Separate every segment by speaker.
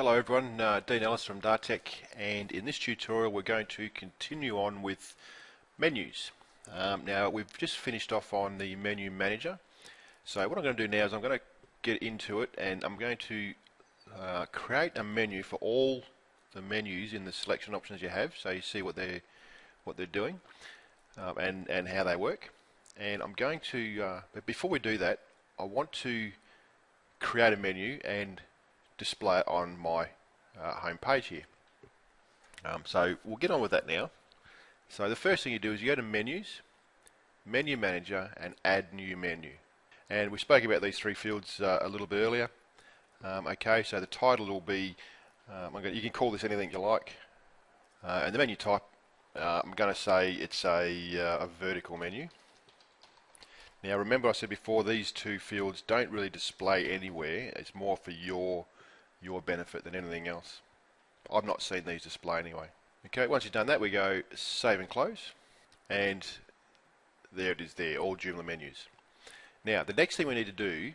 Speaker 1: Hello everyone, Dean Ellis from Dartech, and in this tutorial we're going to continue on with menus. Now we've just finished off on the menu manager, so what I'm going to do now is I'm going to get into it and I'm going to create a menu for all the menus in the selection options you have, so you see what they're doing and how they work. And I'm going to, but before we do that, I want to create a menu and display it on my home page here. So we'll get on with that now. So the first thing you do is you go to menus, menu manager, and add new menu. And we spoke about these three fields a little bit earlier. Okay, so the title will be, you can call this anything you like. And the menu type, I'm going to say it's a vertical menu. Now remember I said before, these two fields don't really display anywhere. It's more for your benefit than anything else. I've not seen these display anyway. Okay, once you've done that, we go save and close, and there it is there, all Joomla menus. Now the next thing we need to do,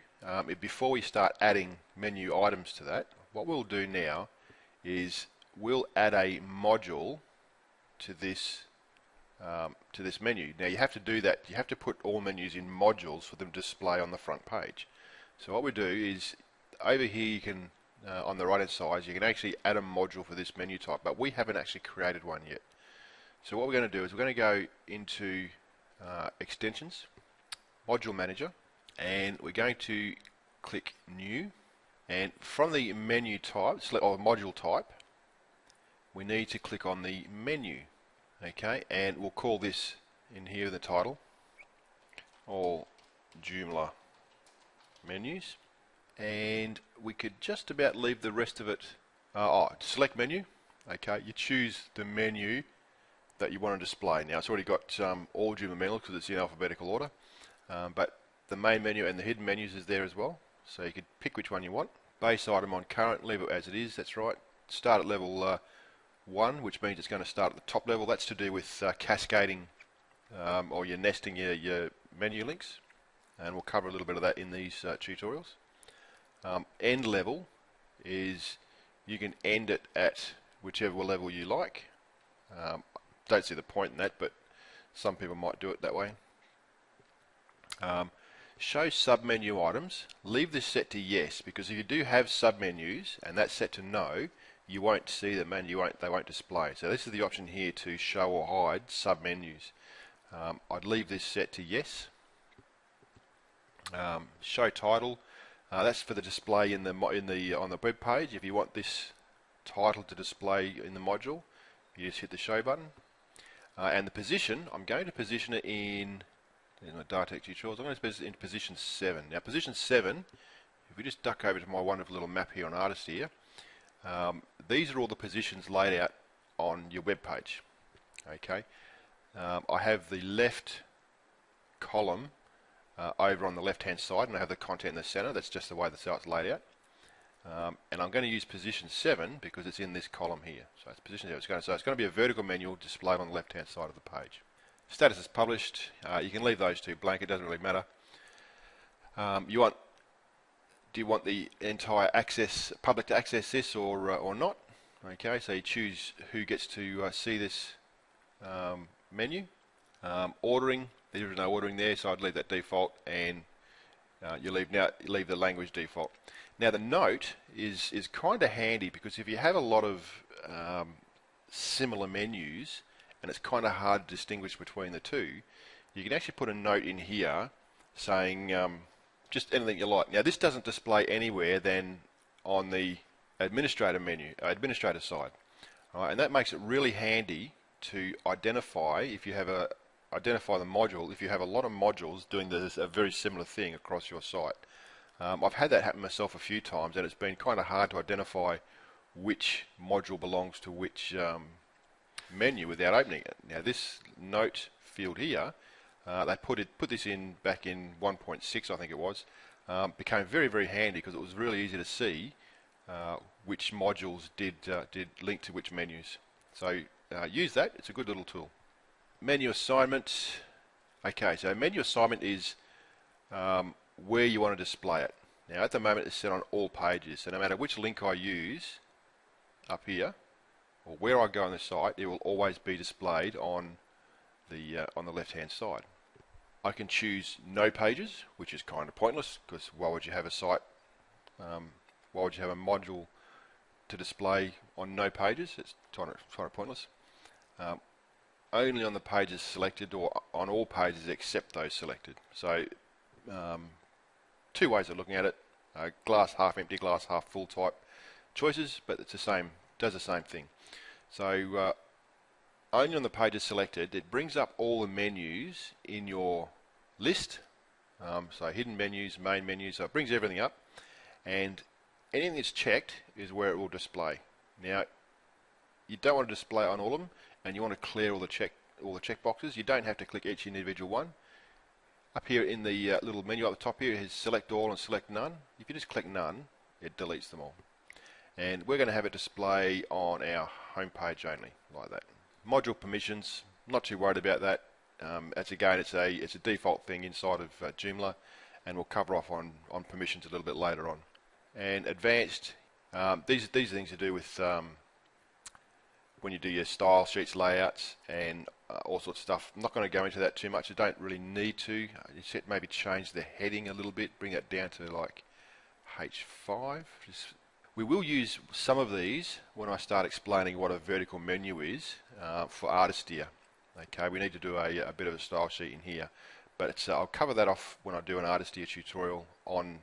Speaker 1: before we start adding menu items to that, what we'll do now is we'll add a module to this menu. Now you have to do that, you have to put all menus in modules for them to display on the front page. So what we do is, over here you can, on the right hand side, you can actually add a module for this menu type, but we haven't actually created one yet. So what we're going to do is we're going to go into extensions, module manager, and we're going to click new, and from the menu type, or module type, we need to click on the menu. Okay, and we'll call this in here in the title all Joomla menus, and we could just about leave the rest of it. Select menu. Okay, you choose the menu that you want to display. Now it's already got all Joomla menus because it's in alphabetical order, but the main menu and the hidden menus is there as well, so you could pick which one you want. Base item on current, leave it as it is, that's right. Start at level 1, which means it's going to start at the top level. That's to do with cascading or you're nesting your menu links, and we'll cover a little bit of that in these tutorials. End level is you can end it at whichever level you like. Don't see the point in that, but some people might do it that way. Show submenu items. Leave this set to yes, because if you do have submenus and that's set to no, you won't see them and they won't display. So this is the option here to show or hide submenus. I'd leave this set to yes. Show title. That's for the display on the web page. If you want this title to display in the module, you just hit the show button. And the position, I'm going to position it in my Dartech tutorials. I'm going to position it in position 7. Now position 7, if we just duck over to my wonderful little map here on Artist here, these are all the positions laid out on your web page. Okay, I have the left column over on the left hand side, and I have the content in the center. That's just the way the site's laid out. And I'm going to use position 7 because it's in this column here. So it's position 7. So it's going to be a vertical menu displayed on the left hand side of the page. Status is published. You can leave those two blank, it doesn't really matter. Do you want the entire public to access this or not? Okay, so you choose who gets to see this menu. Ordering, there is no ordering there, so I'd leave that default, and you leave the language default. Now the note is kind of handy, because if you have a lot of similar menus and it's kind of hard to distinguish between the two, you can actually put a note in here saying just anything you like. Now this doesn't display anywhere than on the administrator side, right? And that makes it really handy to identify the module if you have a lot of modules doing a very similar thing across your site. I've had that happen myself a few times, and it's been kind of hard to identify which module belongs to which menu without opening it. Now this note field here, they put this in back in 1.6, I think it was. Became very, very handy because it was really easy to see which modules did link to which menus. So use that, it's a good little tool. Menu assignment. Okay, so menu assignment is where you want to display it. Now at the moment it's set on all pages, so no matter which link I use, up here, or where I go on the site, it will always be displayed on the left-hand side. I can choose no pages, which is kind of pointless, because why would you have a site? Why would you have a module to display on no pages? It's kind of pointless. Only on the pages selected, or on all pages except those selected. So two ways of looking at it: glass half empty, glass half full type choices, but it's the same, does the same thing. So only on the pages selected, it brings up all the menus in your list. So hidden menus, main menus, so it brings everything up, and anything that's checked is where it will display. Now, you don't want to display on all of them, and you want to clear all the check boxes. You don't have to click each individual one. Up here in the little menu at the top here, it has select all and select none. If you just click none, it deletes them all. And we're going to have it display on our home page only, like that. Module permissions, not too worried about that. As again, it's a default thing inside of Joomla, and we'll cover off on permissions a little bit later on. And advanced, these are things to do with when you do your style sheets, layouts, and all sorts of stuff. I'm not going to go into that too much. I don't really need to. Maybe change the heading a little bit, bring it down to like H5. We will use some of these when I start explaining what a vertical menu is for Artisteer. Okay, we need to do a bit of a style sheet in here, but I'll cover that off when I do an Artisteer tutorial on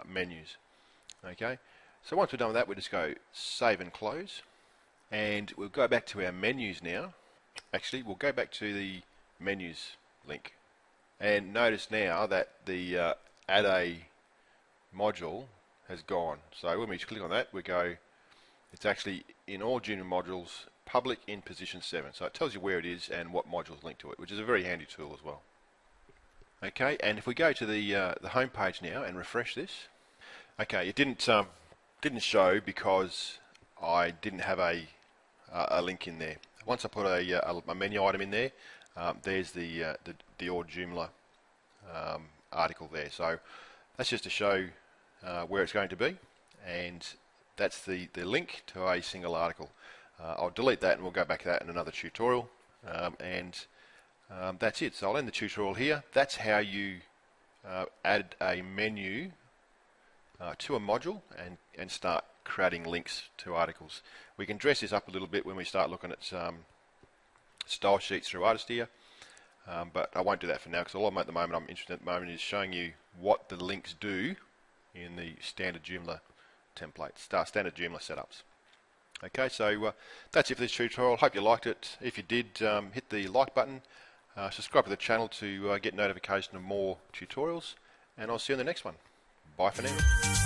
Speaker 1: menus. Okay, so once we're done with that, we'll just go save and close, and we'll go back to our menus now. Actually, we'll go back to the menus link, and notice now that the add a module has gone. So when we click on that, we go, it's actually in all Joomla modules, public in position 7. So it tells you where it is and what modules linked to it, which is a very handy tool as well. Okay, and if we go to the home page now and refresh this, okay, it didn't show because I didn't have a link in there. Once I put a menu item in there, there's the all Joomla article there. So that's just to show where it's going to be, and that's the link to a single article. I'll delete that and we'll go back to that in another tutorial, and that's it. So I'll end the tutorial here. That's how you add a menu to a module and start creating links to articles. We can dress this up a little bit when we start looking at style sheets through Artisteer, but I won't do that for now, because all I'm interested at the moment is showing you what the links do in the standard Joomla template, standard Joomla setups. Okay, so that's it for this tutorial. Hope you liked it. If you did, hit the like button, subscribe to the channel to get notification of more tutorials, and I'll see you in the next one. Bye for now.